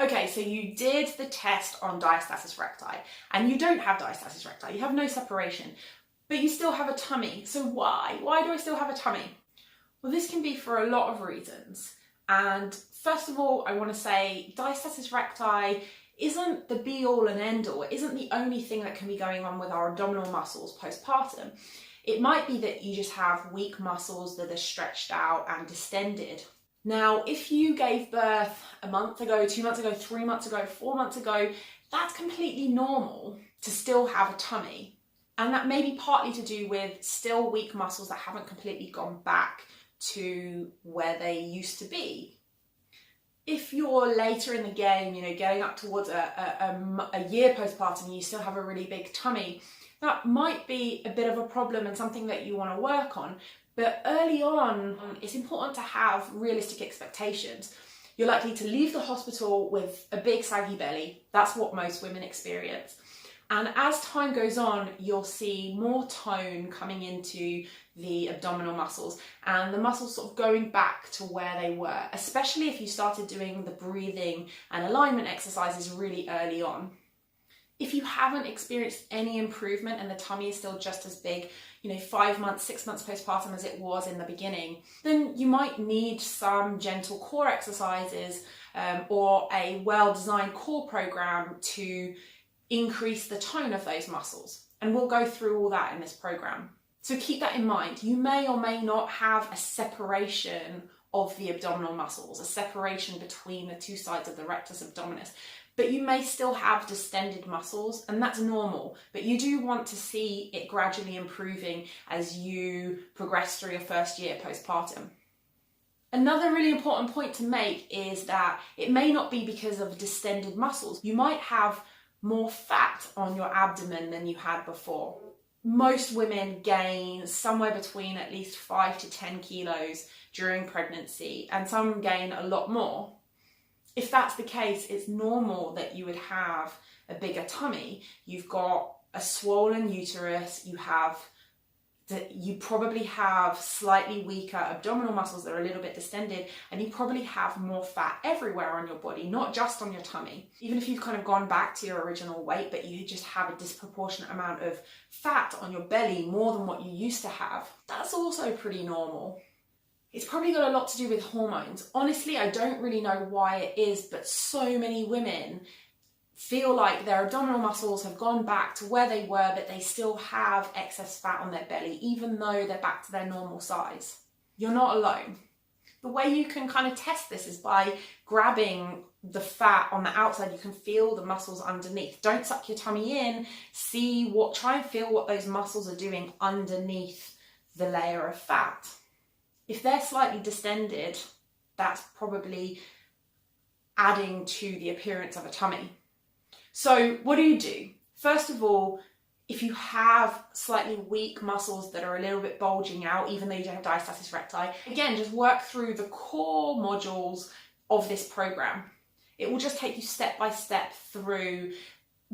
Okay, so you did the test on diastasis recti and you don't have diastasis recti, you have no separation, but you still have a tummy. So why? Why do I still have a tummy? Well, this can be for a lot of reasons. And first of all, I want to say diastasis recti isn't the be all and end all. It isn't the only thing that can be going on with our abdominal muscles postpartum. It might be that you just have weak muscles that are stretched out and distended. Now, if you gave birth a month ago, 2 months ago, 3 months ago, 4 months ago, that's completely normal to still have a tummy. And that may be partly to do with still weak muscles that haven't completely gone back to where they used to be. If you're later in the game, getting up towards a year postpartum, you still have a really big tummy, that might be a bit of a problem and something that you want to work on. But early on, it's important to have realistic expectations. You're likely to leave the hospital with a big saggy belly. That's what most women experience. And as time goes on, you'll see more tone coming into the abdominal muscles and the muscles sort of going back to where they were, especially if you started doing the breathing and alignment exercises really early on. If you haven't experienced any improvement and the tummy is still just as big, 5 months, 6 months postpartum as it was in the beginning, then you might need some gentle core exercises or a well-designed core program to increase the tone of those muscles. And we'll go through all that in this program. So keep that in mind. You may or may not have a separation of the abdominal muscles, a separation between the two sides of the rectus abdominis. But you may still have distended muscles, and that's normal. But you do want to see it gradually improving as you progress through your first year postpartum. Another really important point to make is that it may not be because of distended muscles. You might have more fat on your abdomen than you had before. Most women gain somewhere between at least 5 to 10 kilos during pregnancy, and some gain a lot more. If that's the case, it's normal that you would have a bigger tummy. You've got a swollen uterus, you probably have slightly weaker abdominal muscles that are a little bit distended, and you probably have more fat everywhere on your body, not just on your tummy. Even if you've kind of gone back to your original weight, but you just have a disproportionate amount of fat on your belly, more than what you used to have, that's also pretty normal. It's probably got a lot to do with hormones. Honestly, I don't really know why it is, but so many women feel like their abdominal muscles have gone back to where they were, but they still have excess fat on their belly, even though they're back to their normal size. You're not alone. The way you can kind of test this is by grabbing the fat on the outside. You can feel the muscles underneath. Don't suck your tummy in. Try and feel what those muscles are doing underneath the layer of fat. If they're slightly distended, that's probably adding to the appearance of a tummy. So what do? First of all, if you have slightly weak muscles that are a little bit bulging out, even though you don't have diastasis recti, again, just work through the core modules of this program. It will just take you step by step through.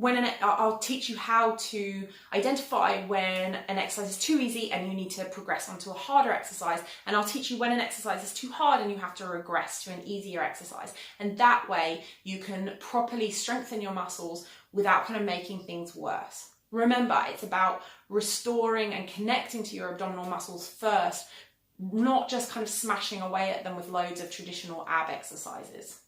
I'll teach you how to identify when an exercise is too easy and you need to progress onto a harder exercise. And I'll teach you when an exercise is too hard and you have to regress to an easier exercise. And that way you can properly strengthen your muscles without kind of making things worse. Remember, it's about restoring and connecting to your abdominal muscles first, not just kind of smashing away at them with loads of traditional ab exercises.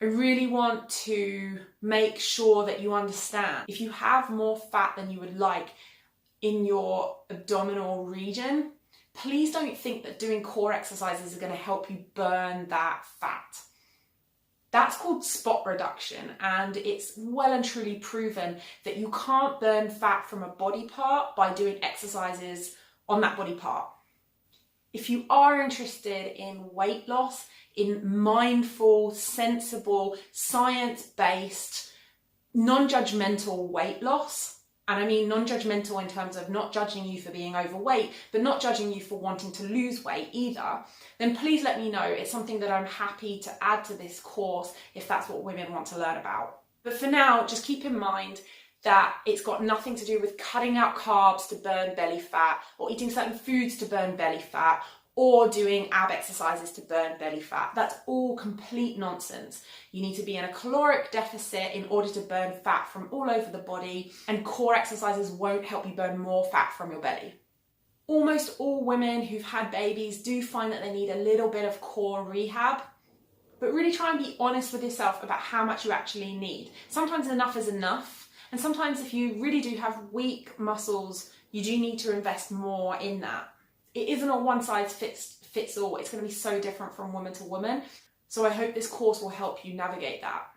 I really want to make sure that you understand if you have more fat than you would like in your abdominal region, please don't think that doing core exercises are going to help you burn that fat. That's called spot reduction, and it's well and truly proven that you can't burn fat from a body part by doing exercises on that body part. If you are interested in weight loss, in mindful, sensible, science-based, non-judgmental weight loss, and I mean non-judgmental in terms of not judging you for being overweight, but not judging you for wanting to lose weight either, then please let me know. It's something that I'm happy to add to this course if that's what women want to learn about. But for now, just keep in mind that it's got nothing to do with cutting out carbs to burn belly fat or eating certain foods to burn belly fat or doing ab exercises to burn belly fat. That's all complete nonsense. You need to be in a caloric deficit in order to burn fat from all over the body, and core exercises won't help you burn more fat from your belly. Almost all women who've had babies do find that they need a little bit of core rehab, but really try and be honest with yourself about how much you actually need. Sometimes enough is enough, and sometimes if you really do have weak muscles, you do need to invest more in that. It isn't a one size fits all. It's going to be so different from woman to woman. So I hope this course will help you navigate that.